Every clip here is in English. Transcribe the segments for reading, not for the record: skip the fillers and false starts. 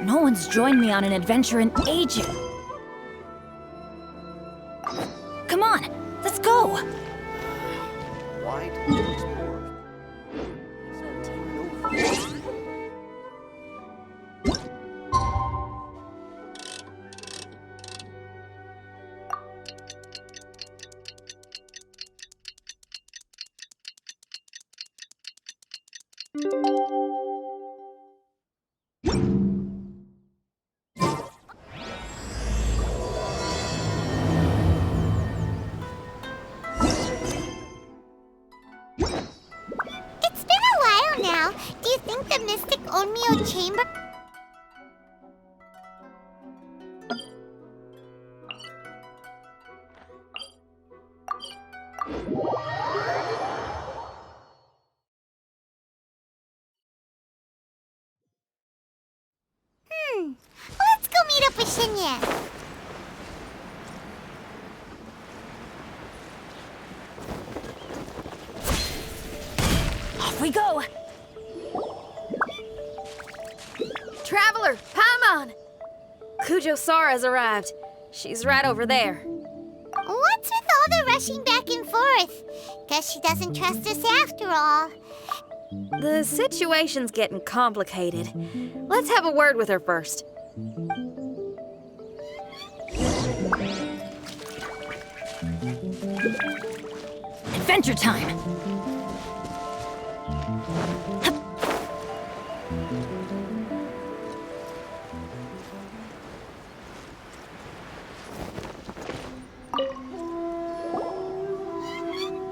No one's joined me on an adventure in ages. Come on, let's go! Why do you explore? It's been a while now. Do you think the Mystic Onmyo Chamber... Let's go meet up with Shinyan. Off we go! Traveler, Paimon! Kujo-Sara's arrived. She's right over there. What's with all the rushing back and forth? Guess she doesn't trust us after all. The situation's getting complicated. Let's have a word with her first. Adventure time!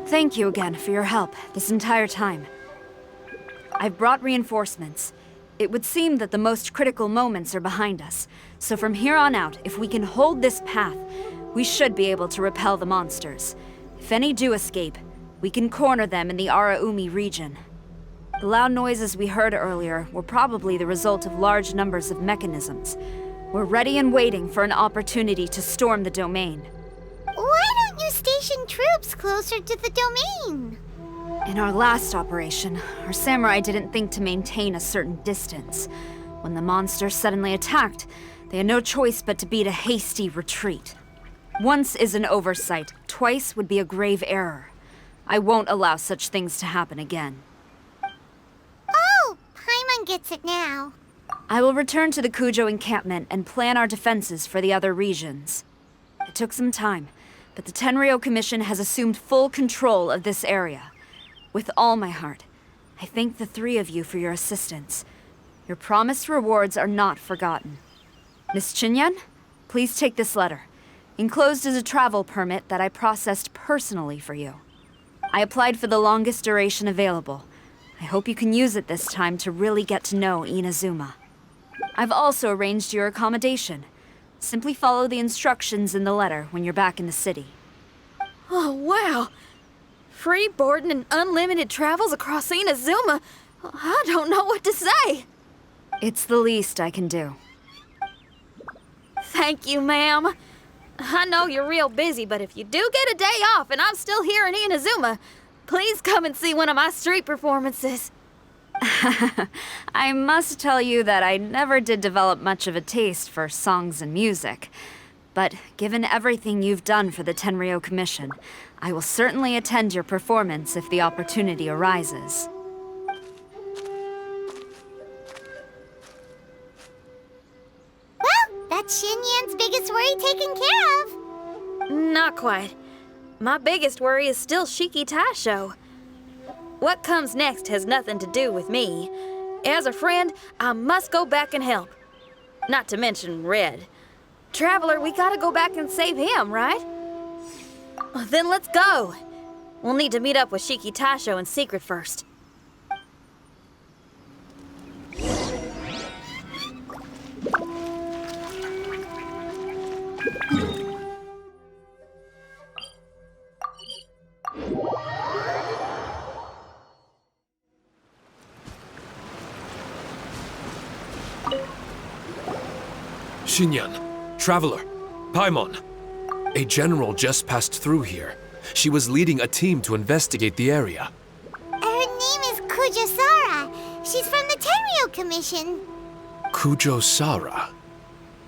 Thank you again for your help this entire time. I've brought reinforcements. It would seem that the most critical moments are behind us, so from here on out, if we can hold this path, we should be able to repel the monsters. If any do escape, we can corner them in the Araumi region. The loud noises we heard earlier were probably the result of large numbers of mechanisms. We're ready and waiting for an opportunity to storm the domain. Why don't you station troops closer to the domain? In our last operation, our samurai didn't think to maintain a certain distance. When the monsters suddenly attacked, they had no choice but to beat a hasty retreat. Once is an oversight, twice would be a grave error. I won't allow such things to happen again. Oh, Paimon gets it now. I will return to the Kujo encampment and plan our defenses for the other regions. It took some time, but the Tenryou Commission has assumed full control of this area. With all my heart, I thank the three of you for your assistance. Your promised rewards are not forgotten. Miss Chinyan, please take this letter. Enclosed is a travel permit that I processed personally for you. I applied for the longest duration available. I hope you can use it this time to really get to know Inazuma. I've also arranged your accommodation. Simply follow the instructions in the letter when you're back in the city. Oh, wow! Free boarding and unlimited travels across Inazuma? I don't know what to say! It's the least I can do. Thank you, ma'am. I know you're real busy, but if you do get a day off and I'm still here in Inazuma, please come and see one of my street performances. I must tell you that I never did develop much of a taste for songs and music. But given everything you've done for the Tenryou Commission, I will certainly attend your performance if the opportunity arises. Well, that's Shinyan's biggest worry taken care of. Not quite. My biggest worry is still Shiki Taisho. What comes next has nothing to do with me. As a friend, I must go back and help. Not to mention Red. Traveler, we gotta go back and save him, right? Then let's go. We'll need to meet up with Shiki Taisho in secret first. Shinyan, Traveler, Paimon. A general just passed through here. She was leading a team to investigate the area. Her name is Kujo-Sara. She's from the Tenryou Commission. Kujo Sara.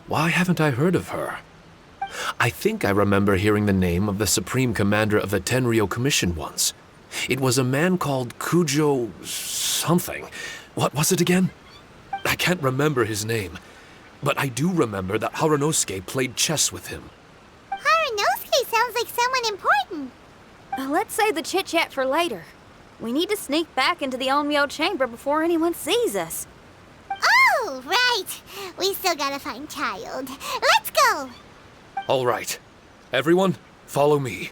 Why haven't I heard of her? I think I remember hearing the name of the Supreme Commander of the Tenryou Commission once. It was a man called Kujo something. What was it again? I can't remember his name, but I do remember that Harunosuke played chess with him. Harunosuke sounds like someone important. Let's save the chit-chat for later. We need to sneak back into the Onmyo chamber before anyone sees us. Oh, right. We still gotta find Child. Let's go. All right. Everyone, follow me.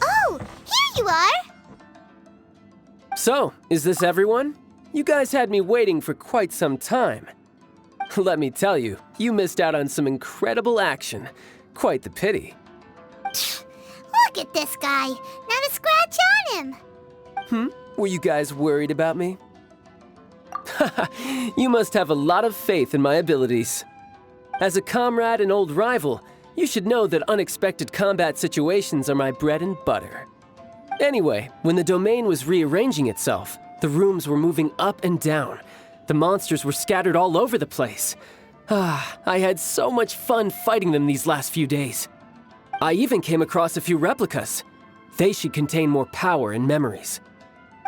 Oh, here you are. So, is this everyone? You guys had me waiting for quite some time. Let me tell you, you missed out on some incredible action. Quite the pity. Look at this guy. Not a scratch on him. Were you guys worried about me? You must have a lot of faith in my abilities. As a comrade and old rival, you should know that unexpected combat situations are my bread and butter. Anyway, when the domain was rearranging itself, the rooms were moving up and down. The monsters were scattered all over the place. I had so much fun fighting them these last few days. I even came across a few replicas. They should contain more power and memories.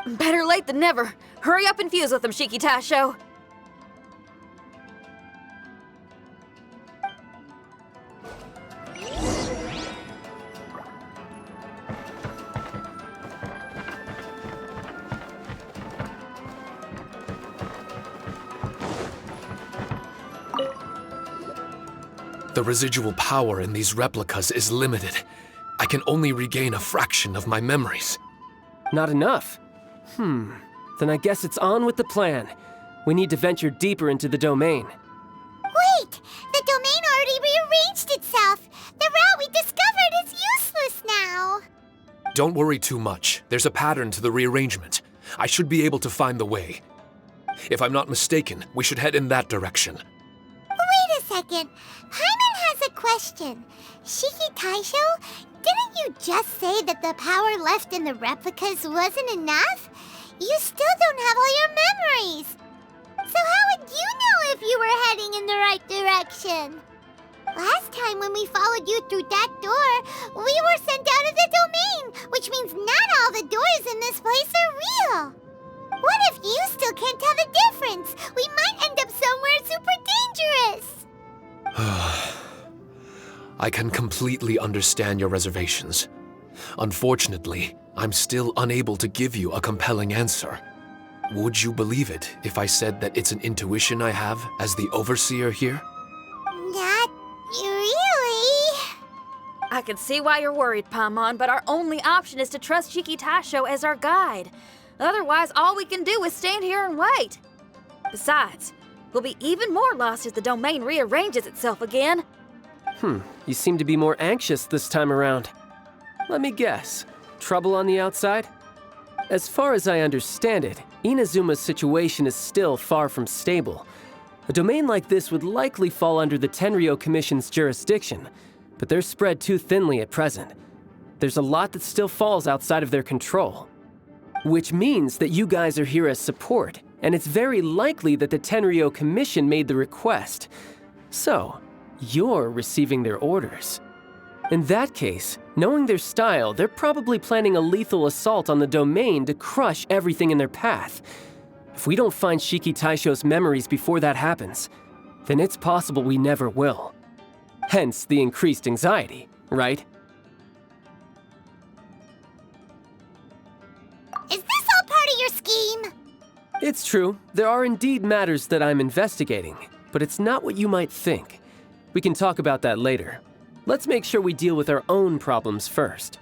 Better late than never. Hurry up and fuse with them, Shiki Tasho. The residual power in these replicas is limited. I can only regain a fraction of my memories. Not enough? Then I guess it's on with the plan. We need to venture deeper into the domain. Wait! The domain already rearranged itself. The route we discovered is useless now. Don't worry too much. There's a pattern to the rearrangement. I should be able to find the way. If I'm not mistaken, we should head in that direction. Wait a second. Paimon has a question. Shiki Taisho, didn't you just say that the power left in the replicas wasn't enough? You still don't have all your memories. So how would you know if you were heading in the right direction? Last time when we followed you through that door, we were sent out of the domain, which means not all the doors in this place are real. What if you still can't tell the difference? We might end up somewhere super dangerous. I can completely understand your reservations. Unfortunately, I'm still unable to give you a compelling answer. Would you believe it if I said that it's an intuition I have as the overseer here? Not really. I can see why you're worried, Paimon, but our only option is to trust Shiki Tasho as our guide. Otherwise, all we can do is stand here and wait. Besides, we'll be even more lost if the domain rearranges itself again. You seem to be more anxious this time around. Let me guess. Trouble on the outside? As far as I understand it, Inazuma's situation is still far from stable. A domain like this would likely fall under the Tenryou Commission's jurisdiction, but they're spread too thinly at present. There's a lot that still falls outside of their control. Which means that you guys are here as support, and it's very likely that the Tenryou Commission made the request. So, you're receiving their orders. In that case, knowing their style, they're probably planning a lethal assault on the domain to crush everything in their path. If we don't find Shiki Taisho's memories before that happens, then it's possible we never will. Hence the increased anxiety, right? Is this all part of your scheme? It's true, there are indeed matters that I'm investigating. but it's not what you might think. We can talk about that later. Let's make sure we deal with our own problems first.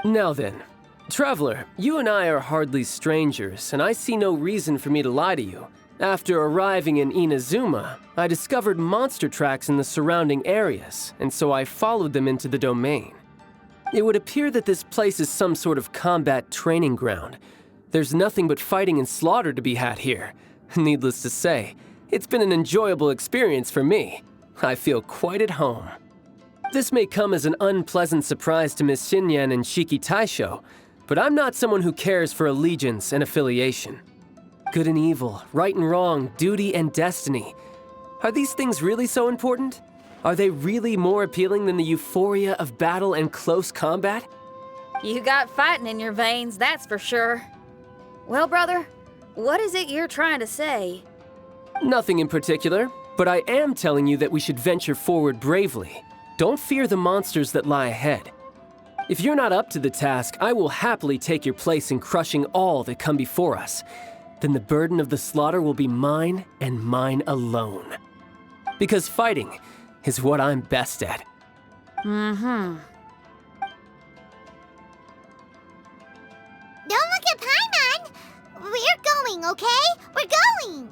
Now then, Traveler, you and I are hardly strangers, and I see no reason for me to lie to you. After arriving in Inazuma, I discovered monster tracks in the surrounding areas, and so I followed them into the domain. It would appear that this place is some sort of combat training ground. There's nothing but fighting and slaughter to be had here. Needless to say, it's been an enjoyable experience for me. I feel quite at home. This may come as an unpleasant surprise to Miss Xinyan and Shiki Taisho, but I'm not someone who cares for allegiance and affiliation. Good and evil, right and wrong, duty and destiny. Are these things really so important? Are they really more appealing than the euphoria of battle and close combat? You got fighting in your veins, that's for sure. Well, brother, what is it you're trying to say? Nothing in particular, but I am telling you that we should venture forward bravely. Don't fear the monsters that lie ahead. If you're not up to the task, I will happily take your place in crushing all that come before us. Then the burden of the slaughter will be mine and mine alone. Because fighting is what I'm best at. Don't look at Paimon! We're going, okay? We're going!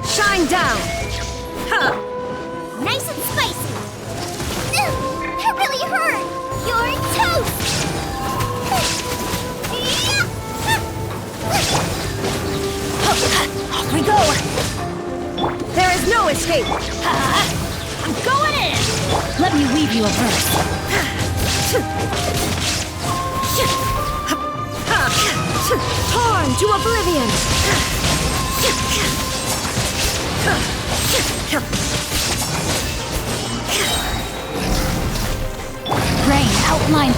Shine down! Huh! Nice and spicy! That really hurt! You're toast! Off we go! There is no escape! I'm going in! Let me weave you a verse. Torn to oblivion! Rain outline.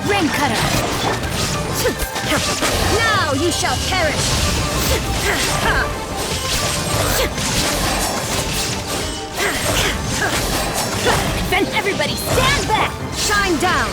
Rain cutter. Now you shall perish. Then everybody stand back. Shine down.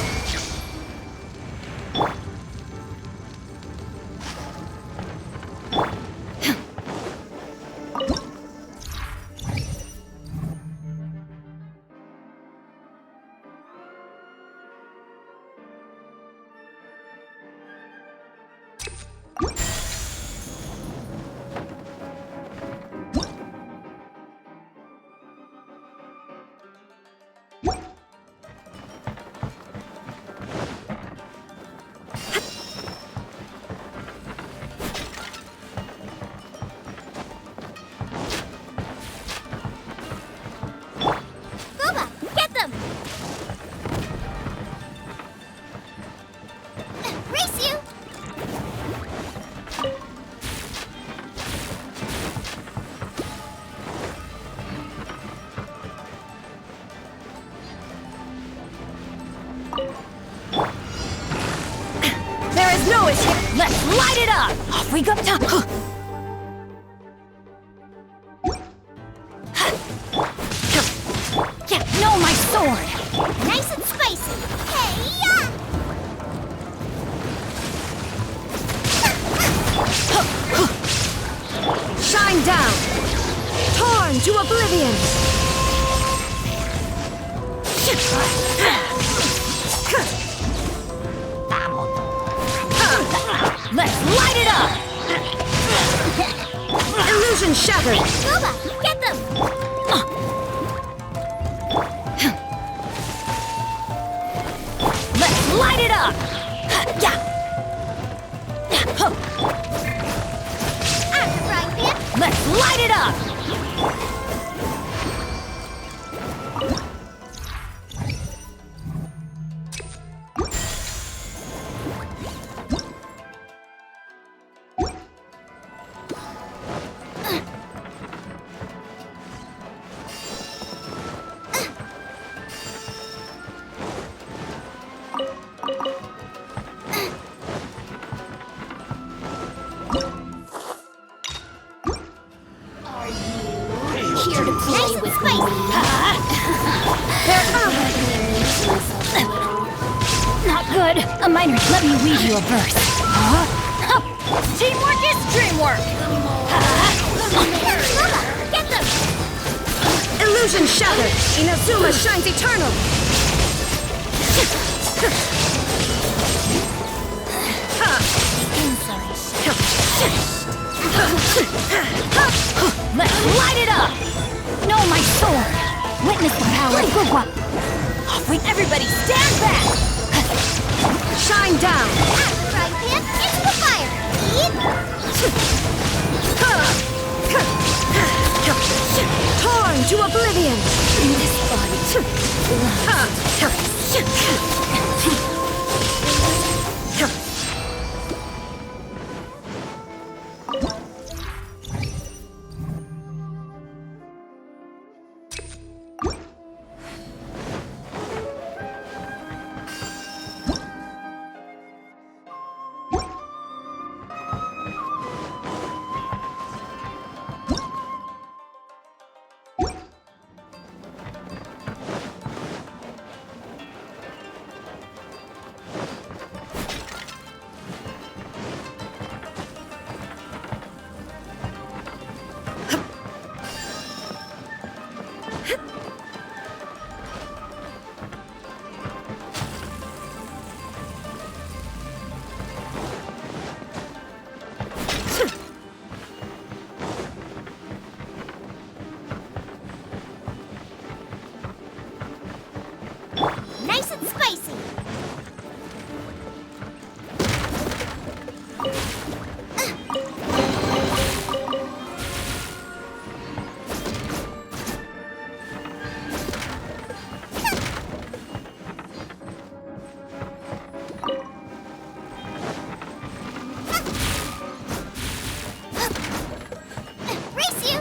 No escape. Let's light it up! Off we go. Yeah, no, my sword! Nice and spicy! Hey-ya! Shine down! Torn to oblivion! Vamos. Let's light it up! Illusion shattered! Boba, get them! Let's light it up! After frying pan. Let's light it up! Here to play with spicy. Not good. A minor, let me read you a verse. Teamwork is dreamwork! Boba, get them! Illusion shattered! Inazuma shines eternal! Let's light it up! No, my sword! Witness the power of Gugwa! Wait, everybody stand back! Shine down! After frying pan, into the fire! Eat! Torn to oblivion! In this body. Nice and spicy! Race you!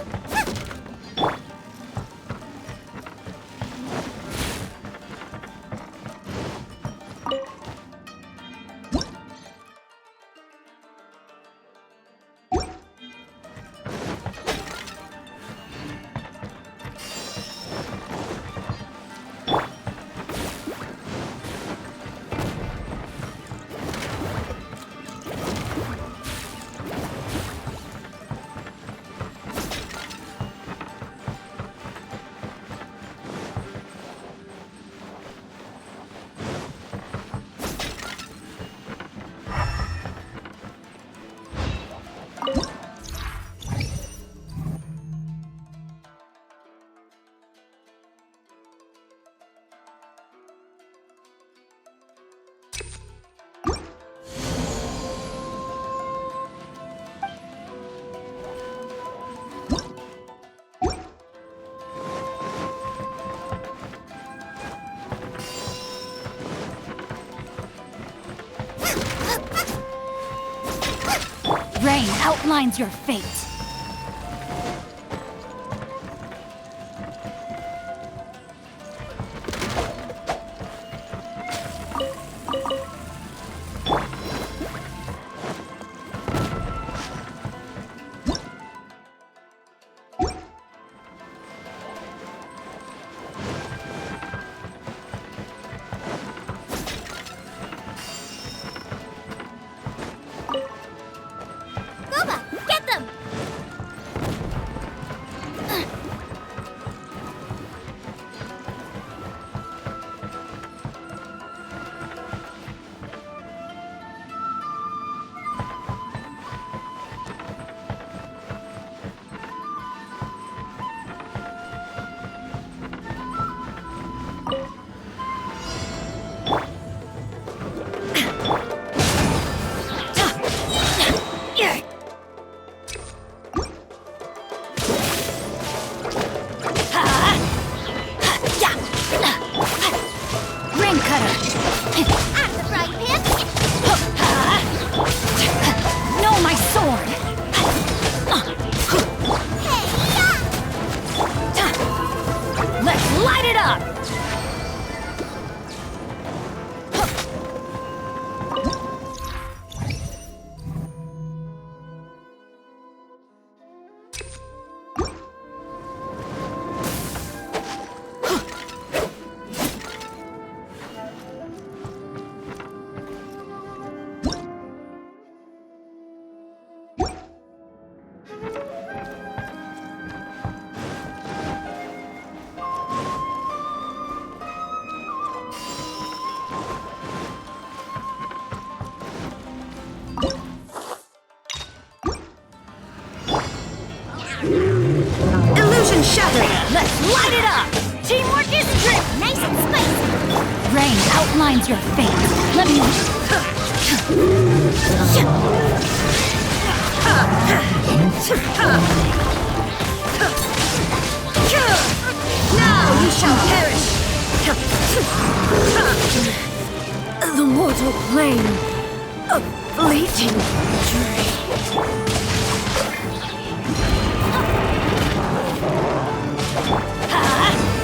Rain outlines your fate. Boba, get them! Let's light it up! Teamwork is true! Nice and spicy! Rain outlines your fate. Let me... Now you shall perish! The mortal plane of fleeting dream.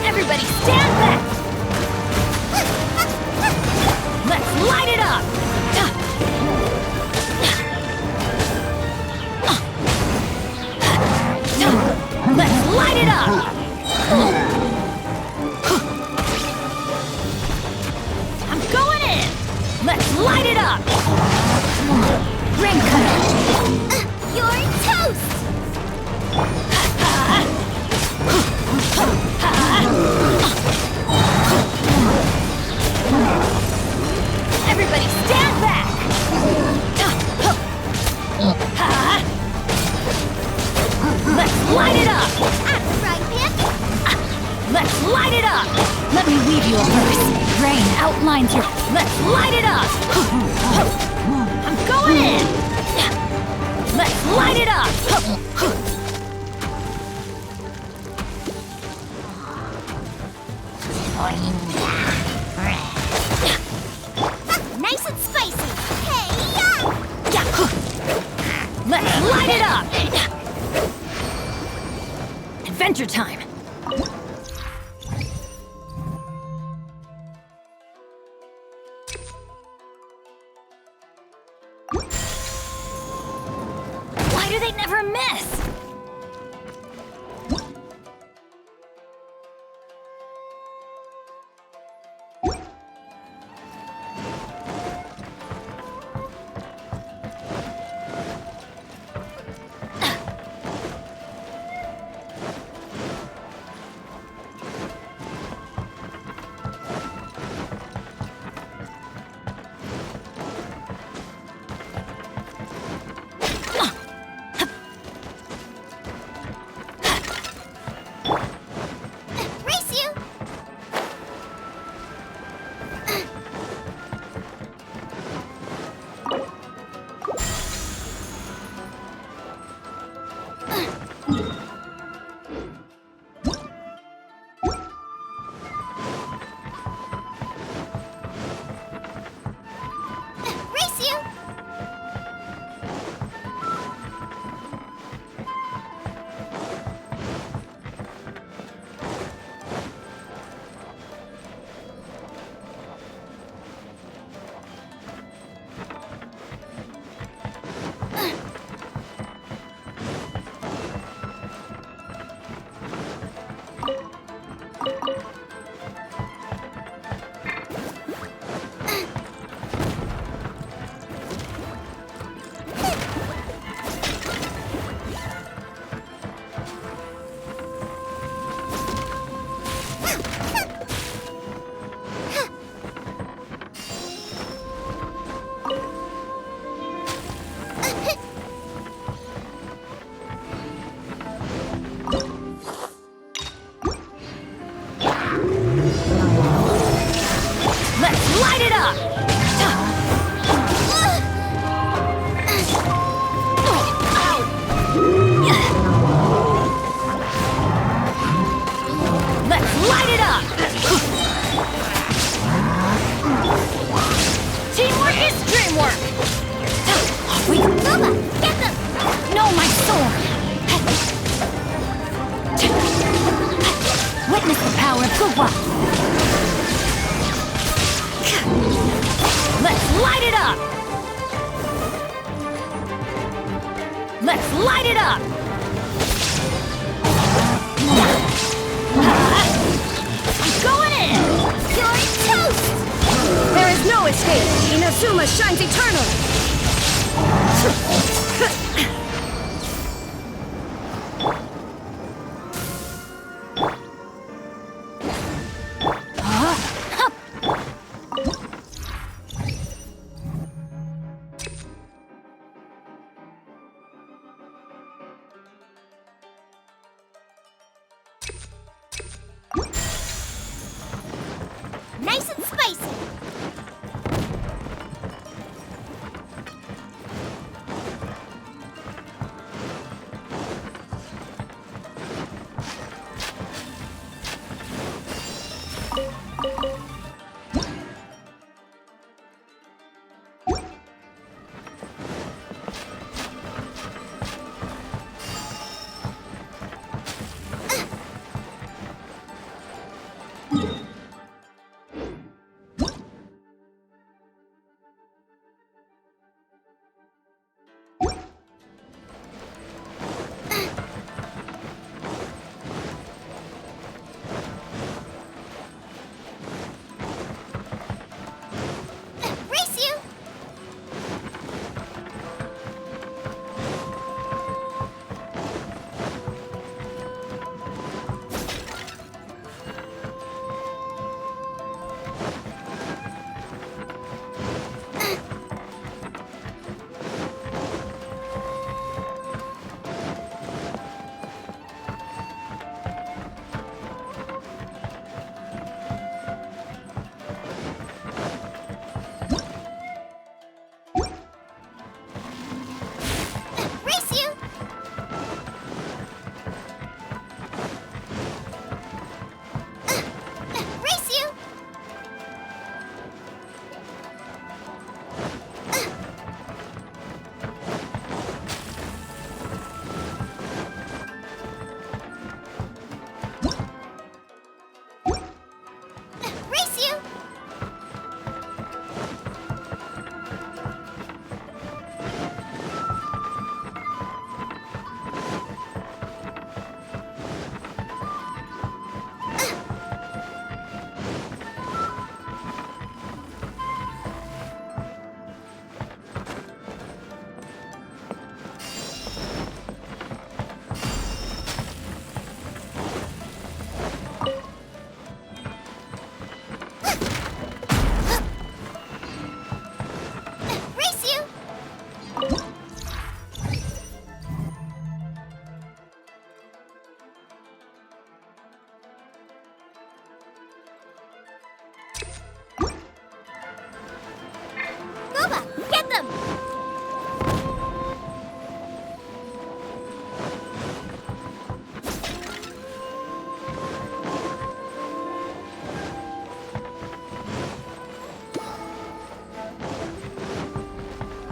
Everybody stand back! Let's light it up! Let's light it up! I'm going in! Let's light it up! Ring cutter! You're toast! Everybody stand back! Let's light it up! Right, man? Let's light it up! Let me weave you a verse. Rain outlines your... Let's light it up! I'm going in! Let's light it up! Nice and spicy! Hey, yeah! Let's light it up! Adventure time! Why do they never miss? Race you! Race you! Let's light it up! Let's light it up! Teamwork is dreamwork! Off we go! Booba, get them! No, my sword! Witness the power of Gugwa! Let's light it up! Let's light it up! I'm going in! You're toast! There is no escape! Inazuma shines eternally!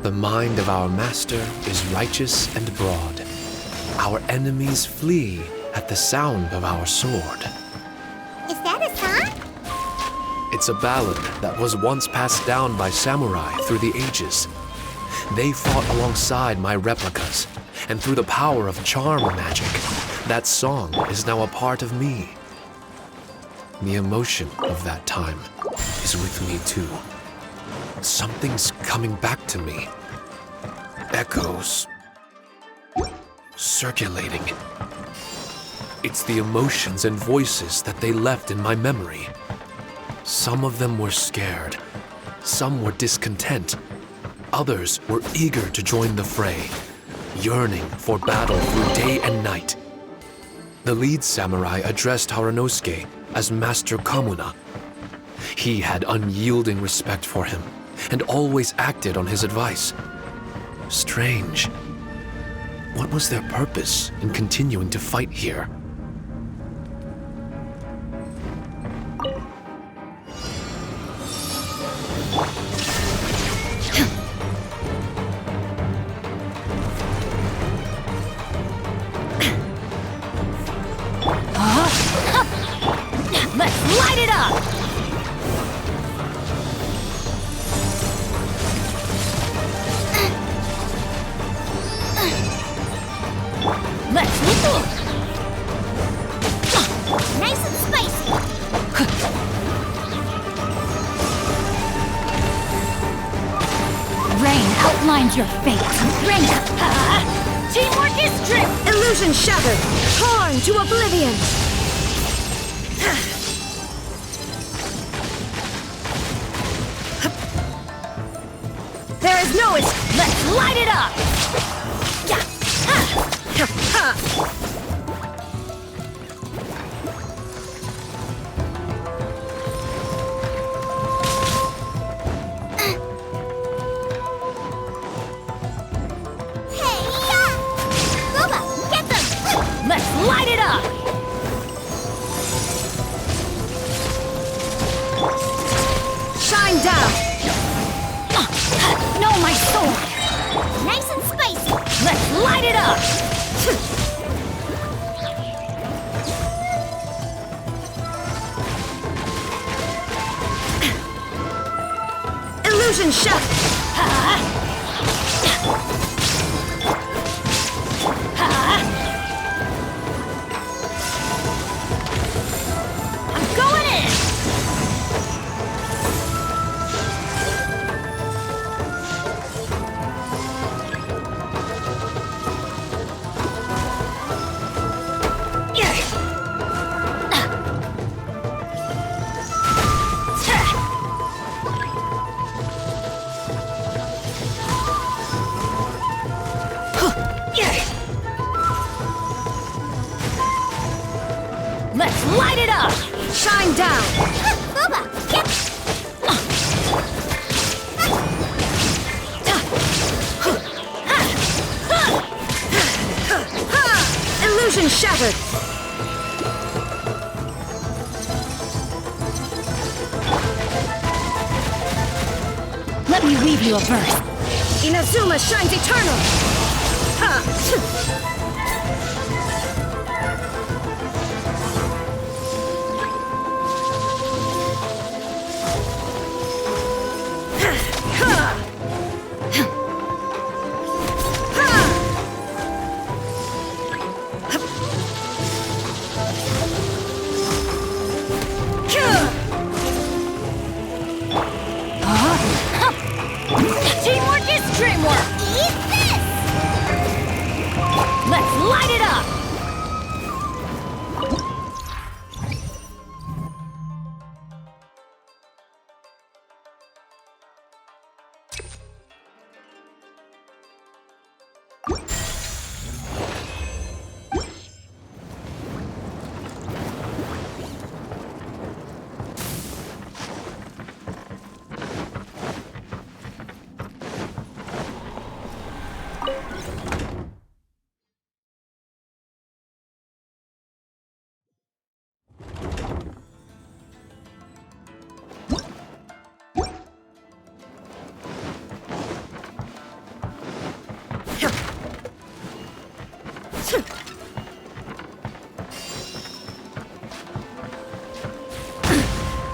The mind of our master is righteous and broad. Our enemies flee at the sound of our sword. Is that a song? It's a ballad that was once passed down by samurai through the ages. They fought alongside my replicas, and through the power of charm magic, that song is now a part of me. The emotion of that time is with me too. Something's coming back to me. Echoes. Circulating. It's the emotions and voices that they left in my memory. Some of them were scared. Some were discontent. Others were eager to join the fray, yearning for battle through day and night. The lead samurai addressed Haranosuke as Master Kamuna. He had unyielding respect for him, and always acted on his advice. Strange. What was their purpose in continuing to fight here? Let's light it up! Let's look! Nice and spicy. Rain outlines your fate. Rain. Teamwork is true. Illusion shattered! Torn to oblivion! There is no escape! Let's light it up. Hey, yeah! Booba, get them! Let's light it up. Shine down! No, my sword. Nice and spicy. Let's light it up. Illusion shattered! I'm going in. Let's light it up. Shine down! Booba, get Illusion shattered! Let me weave you a verse. Inazuma shines eternal! Teamwork is dreamwork. eat this! Let's light it up.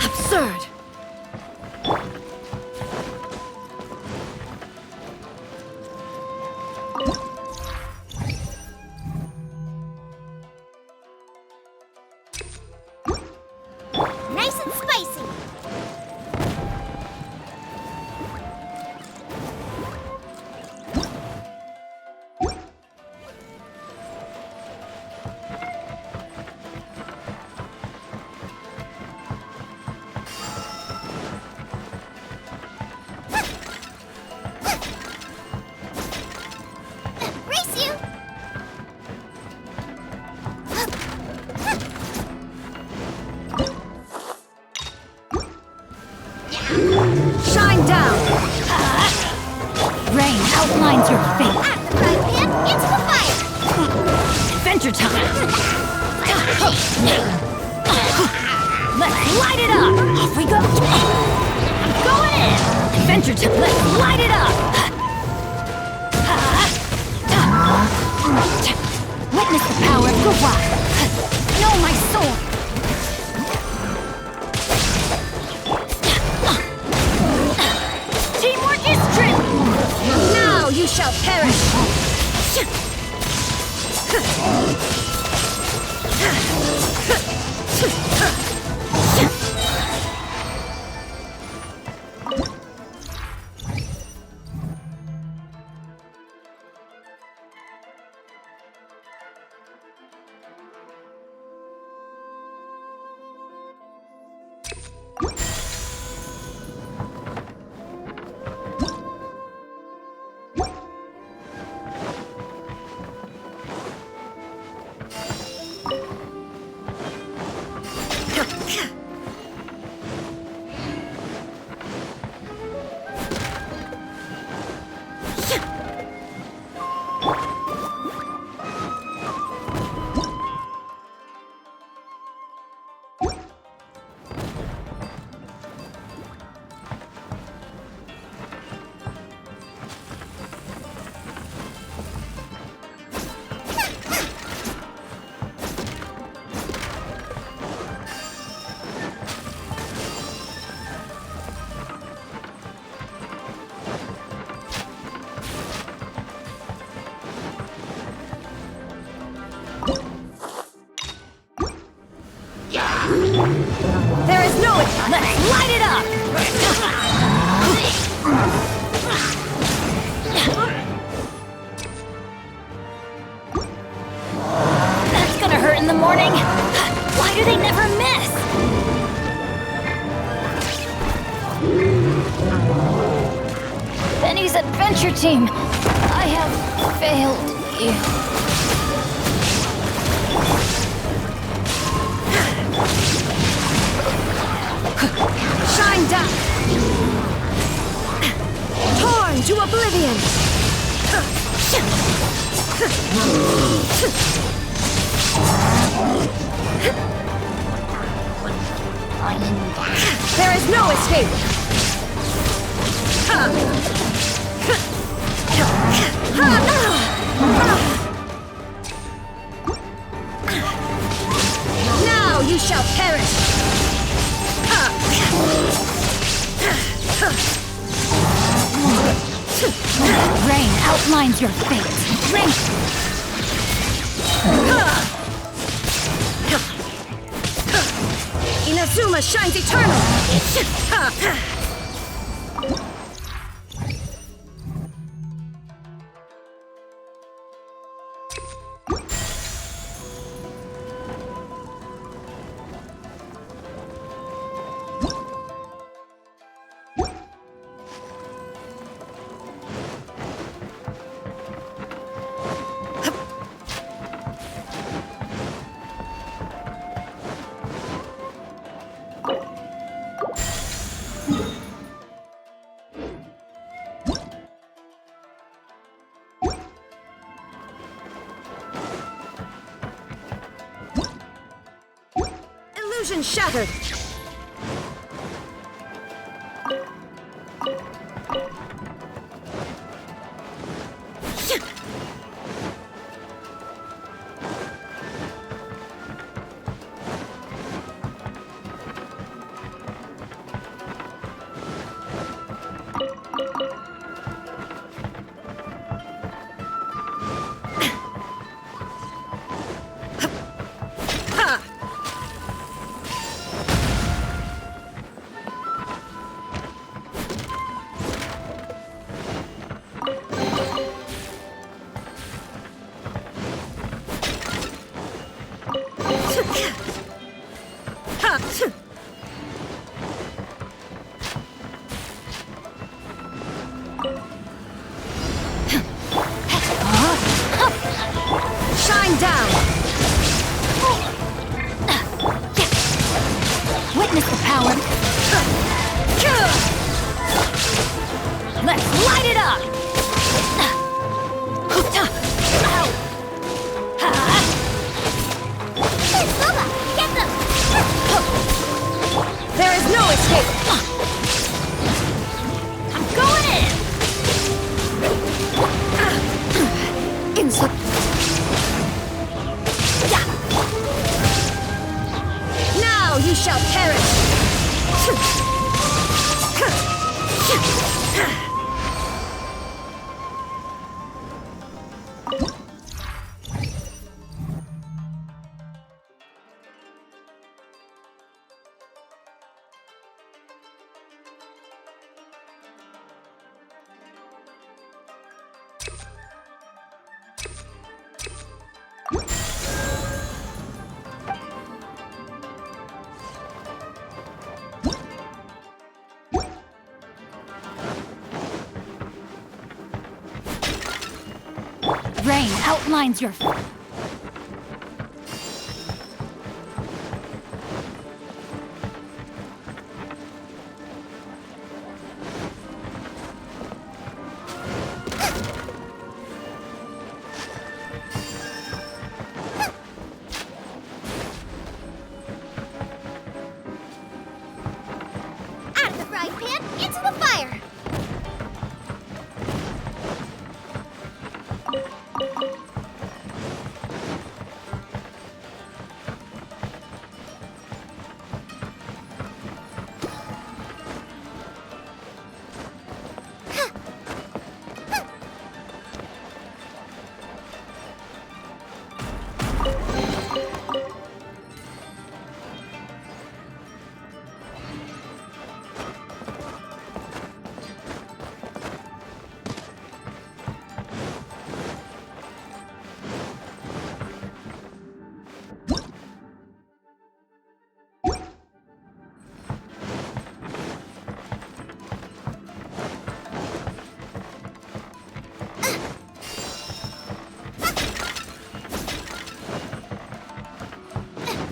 Absurd! Nice and spicy. Race you! Shine down! Rain outlines your fate. At the frying pan, into the fire! Adventure time! Let's light it up! Off we go! I'm going in! Adventure time! Let's light it up! Witness the power of the rock! Know my sword! Teamwork is strength! Now you shall perish! There is no... Let's light it up! That's gonna hurt in the morning. Why do they never miss? Benny's adventure team, I have failed you. Shine down! Torn to oblivion! There is no escape! Now you shall perish! Rain outlines your fate. Rain. Inazuma shines eternal. Illusion shattered! Rain outlines your... Out of the frying pan, into the fire!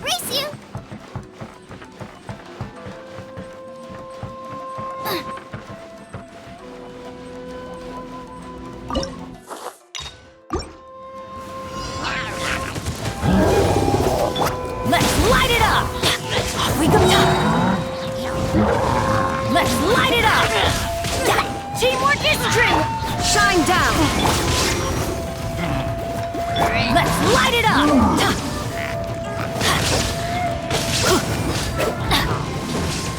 Race you! Let's light it up! Off we go! Let's light it up! Teamwork is true! Shine down! Let's light it up!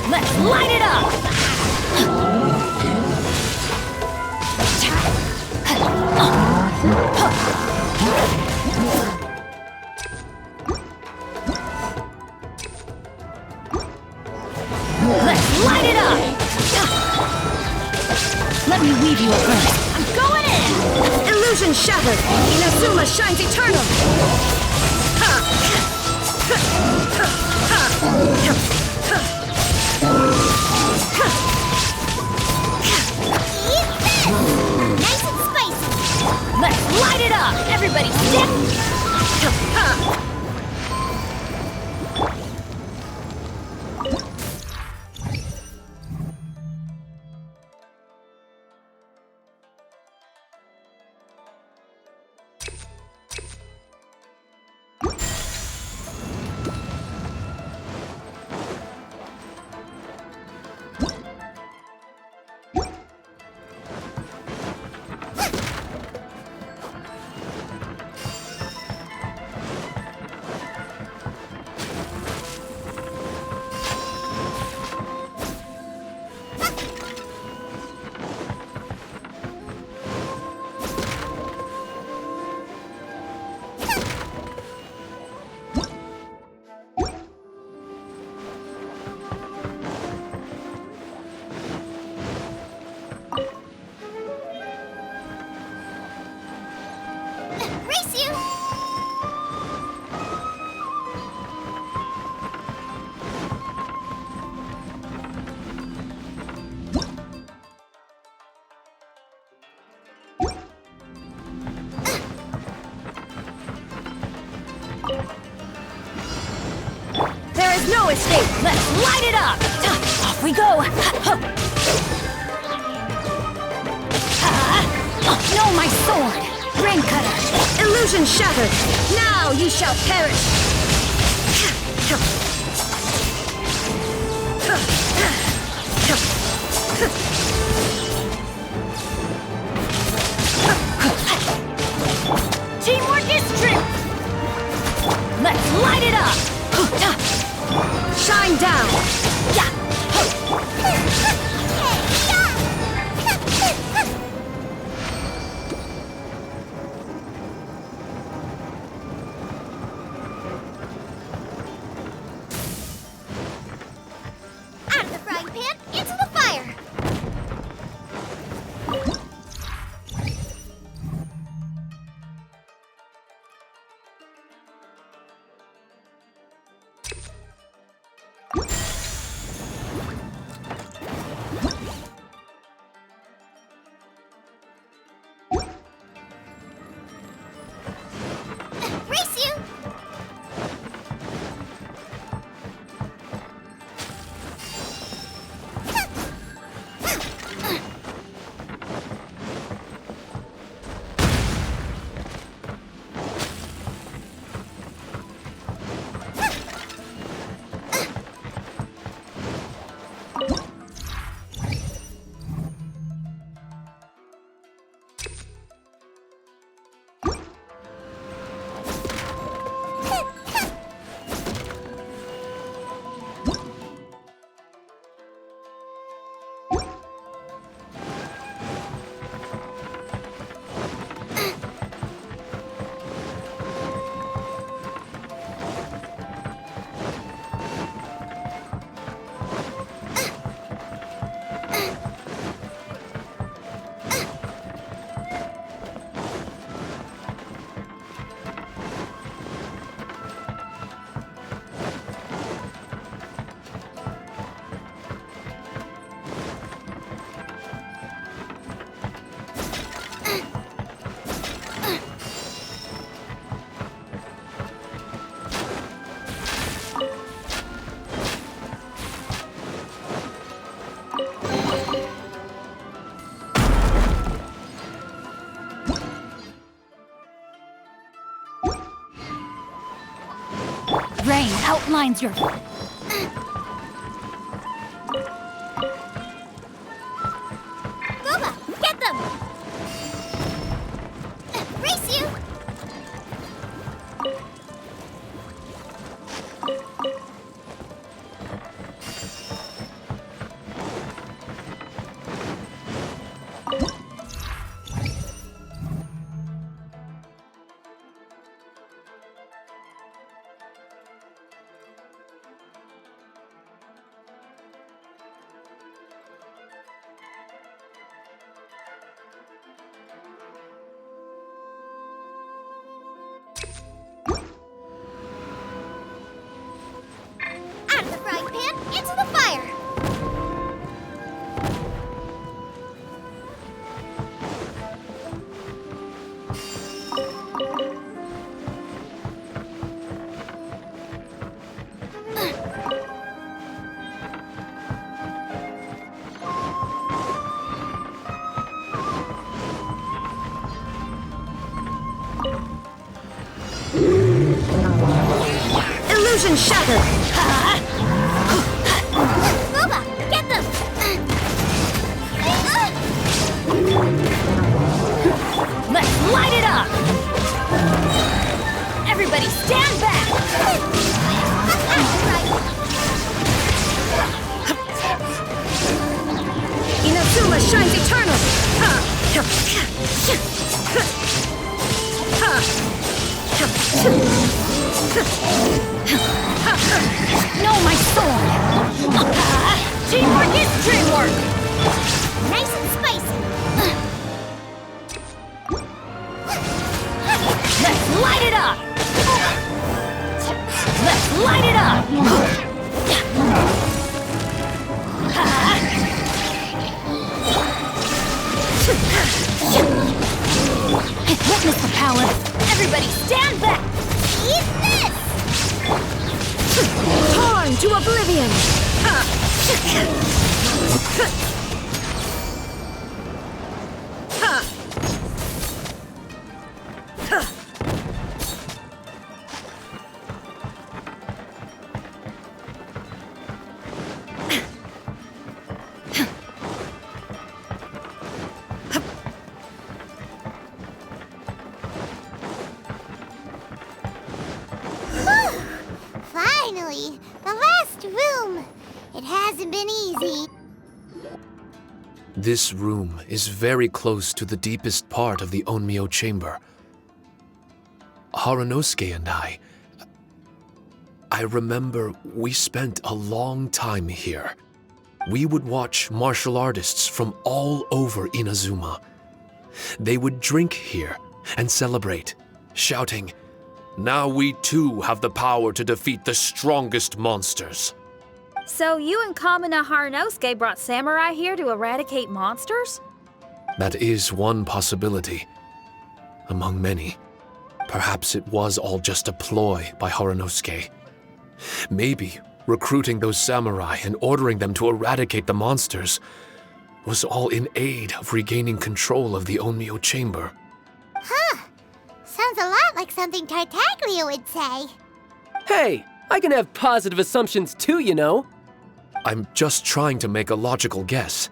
Let's light it up! Let's light it up! Let me weave you a verse. I'm going in! Illusion shattered! Inazuma shines eternal! Nice and spicy! Let's light it up! Everybody stick! Race you! There is no escape! Let's light it up! Off we go! No, my sword! Brain cutter! Illusion shattered! Now you shall perish! Teamwork is strength! Let's light it up! Shine down! Out of the frying pan, into the fire! Rain outlines your... Boba, get them! Race you! Out of the frying pan, into the fire! Illusion shattered! Boba, get them! Let's light it up! Everybody stand back! Inazuma shines eternal! Know my sword! Teamwork is dreamwork! Nice and spicy! Let's light it up! Let's light it up! Witness the power! Everybody stand back! Eat this! Torn to oblivion! Finally, the last room. It hasn't been easy. This room is very close to the deepest part of the Onmyo chamber. Haranosuke and I remember we spent a long time here. We would watch martial artists from all over Inazuma. They would drink here and celebrate, shouting, "Now we too have the power to defeat the strongest monsters." So you and Kamina Haranosuke brought samurai here to eradicate monsters? That is one possibility, among many. Perhaps it was all just a ploy by Haranosuke. Maybe recruiting those samurai and ordering them to eradicate the monsters was all in aid of regaining control of the Onmyo chamber. Huh. Sounds a lot like something Tartaglia would say. Hey, I can have positive assumptions too, you know. I'm just trying to make a logical guess.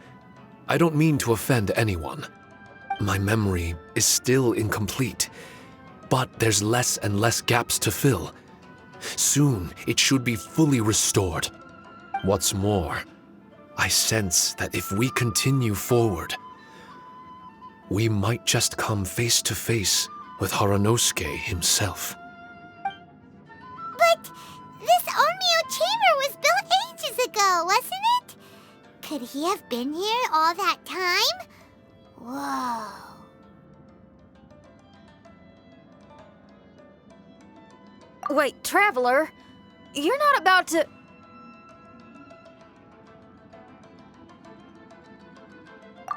I don't mean to offend anyone. My memory is still incomplete, but there's less and less gaps to fill. Soon, it should be fully restored. What's more, I sense that if we continue forward, we might just come face to face with Haranosuke himself. But this Onmyo chamber was built ages ago, wasn't it? Could he have been here all that time? Whoa. Wait, Traveler, you're not about to...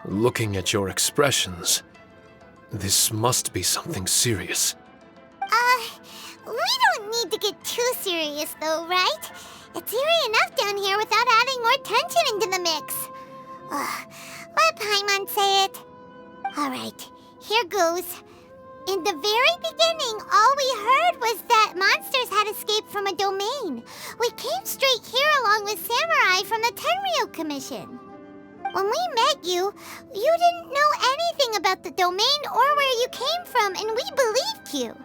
Looking at your expressions, this must be something serious. We don't need to get too serious though, right? It's eerie enough down here without adding more tension into the mix. Let Paimon say it. Alright, here goes. In the very beginning, all we heard was that monsters had had escaped from a domain. We came straight here along with Samurai from the Tenryo Commission. When we met you, you didn't know anything about the domain or where you came from, and we believed you.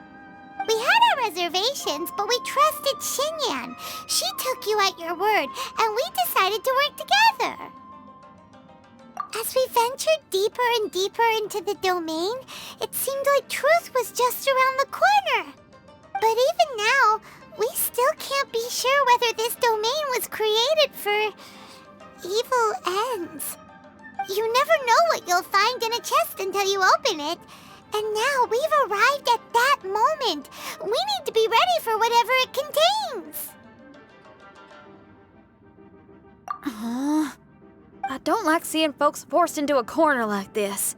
We had our reservations, but we trusted Xinyan. She took you at your word, and we decided to work together. As we ventured deeper and deeper into the domain, it seemed like truth was just around the corner. But even now, we still can't be sure whether this domain was created for evil ends. You never know what you'll find in a chest until you open it. And now we've arrived at that moment. We need to be ready for whatever it contains. I don't like seeing folks forced into a corner like this.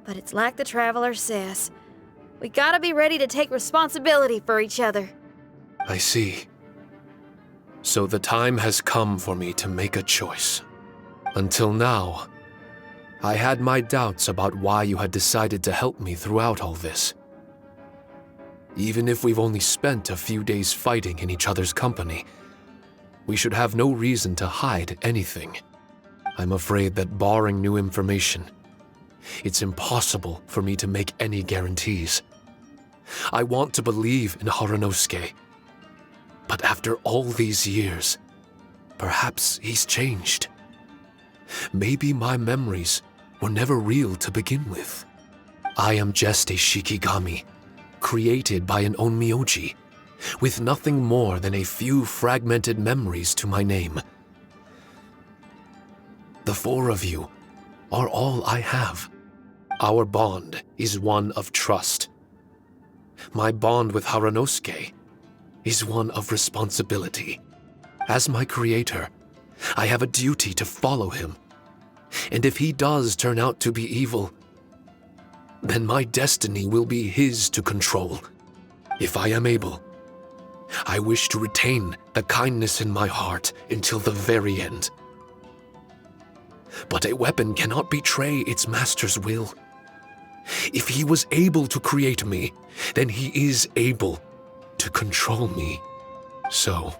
But it's like the Traveler says. We gotta be ready to take responsibility for each other. I see. So the time has come for me to make a choice. Until now, I had my doubts about why you had decided to help me throughout all this. Even if we've only spent a few days fighting in each other's company, we should have no reason to hide anything. I'm afraid that barring new information, it's impossible for me to make any guarantees. I want to believe in Haranosuke, but after all these years, perhaps he's changed. Maybe my memories were never real to begin with. I am just a Shikigami, created by an onmyoji, with nothing more than a few fragmented memories to my name. The four of you are all I have. Our bond is one of trust. My bond with Haranosuke is one of responsibility. As my creator, I have a duty to follow him. And if he does turn out to be evil, then my destiny will be his to control. If I am able, I wish to retain the kindness in my heart until the very end. But a weapon cannot betray its master's will. If he was able to create me, then he is able to control me. So,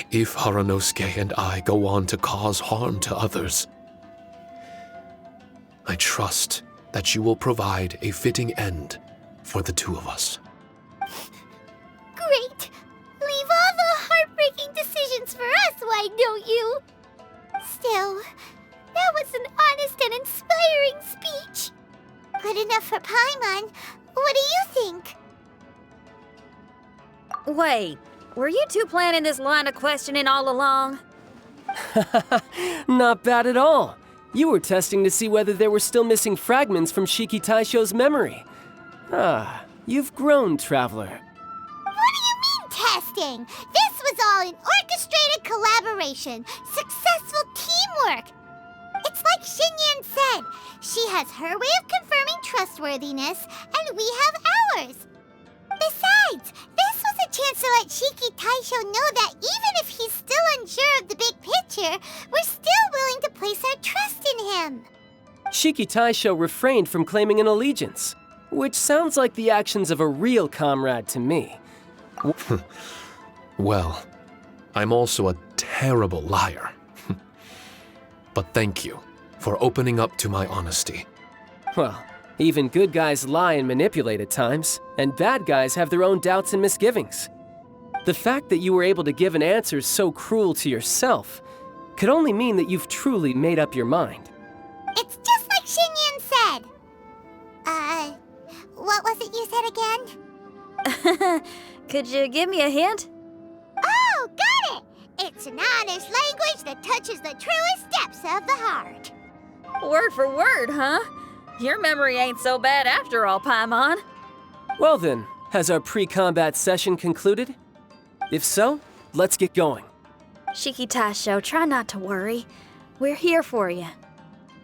if Haranosuke and I go on to cause harm to others, I trust that you will provide a fitting end for the two of us. Great! Leave all the heartbreaking decisions for us, why don't you? Still, that was an honest and inspiring speech. Good enough for Paimon. What do you think? Wait, were you two planning this line of questioning all along? Not bad at all. You were testing to see whether there were still missing fragments from Shiki Taisho's memory. Ah, you've grown, Traveler. What do you mean, testing? This was all an orchestrated collaboration, successful teamwork. It's like Xinyan said, she has her way of confirming trustworthiness, and we have ours. Besides, this was a chance to let Shiki Taisho know that even if he's still unsure of the big picture, we're still willing to place our trust in him. Shiki Taisho refrained from claiming an allegiance, which sounds like the actions of a real comrade to me. Well, I'm also a terrible liar. But thank you for opening up to my honesty. Well, even good guys lie and manipulate at times, and bad guys have their own doubts and misgivings. The fact that you were able to give an answer so cruel to yourself could only mean that you've truly made up your mind. It's just like Xinyan said. What was it you said again? Could you give me a hint? Oh, got it! It's an honest language that touches the truest depths of the heart. Word for word, huh? Your memory ain't so bad after all, Paimon. Well then, has our pre-combat session concluded? If so, let's get going. Shiki Taisho, try not to worry. We're here for you.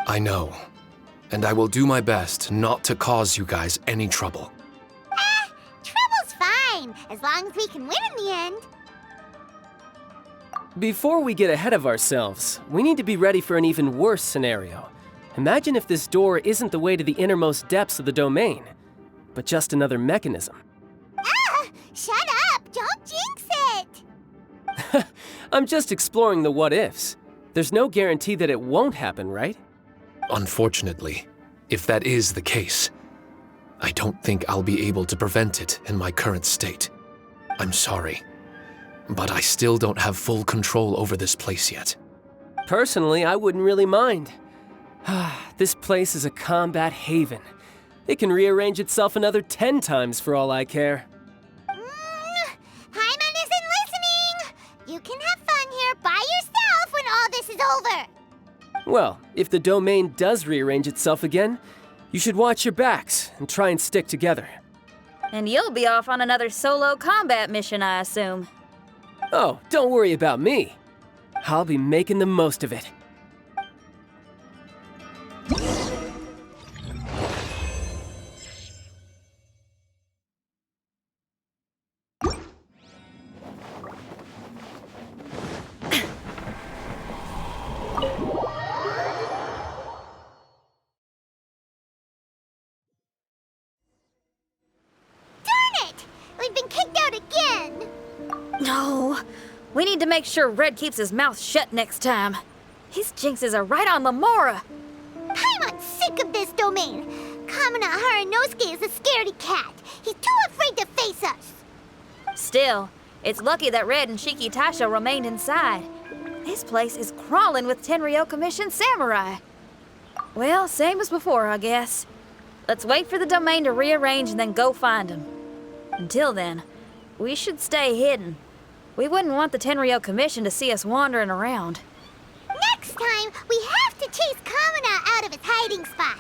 I know, and I will do my best not to cause you guys any trouble. Trouble's fine, as long as we can win in the end. Before we get ahead of ourselves, we need to be ready for an even worse scenario. Imagine if this door isn't the way to the innermost depths of the domain, but just another mechanism. Shut I'm just exploring the what-ifs. There's no guarantee that it won't happen, right? Unfortunately, if that is the case, I don't think I'll be able to prevent it in my current state. I'm sorry, but I still don't have full control over this place yet. Personally, I wouldn't really mind. This place is a combat haven. It can rearrange itself another 10 times for all I care. Hyman isn't listening! You can have fun here by yourself when all this is over! Well, if the domain does rearrange itself again, you should watch your backs and try and stick together. And you'll be off on another solo combat mission, I assume. Oh, don't worry about me. I'll be making the most of it. We've been kicked out again! No, we need to make sure Red keeps his mouth shut next time. His jinxes are right on Lamora. I'm sick of this domain. Kamina Haranosuke is a scaredy cat. He's too afraid to face us. Still, it's lucky that Red and Shiki Tasha remained inside. This place is crawling with Tenryo Commission samurai. Well, same as before, I guess. Let's wait for the domain to rearrange and then go find them. Until then, we should stay hidden. We wouldn't want the Tenryo Commission to see us wandering around. Next time, we have to chase Kamina out of his hiding spot.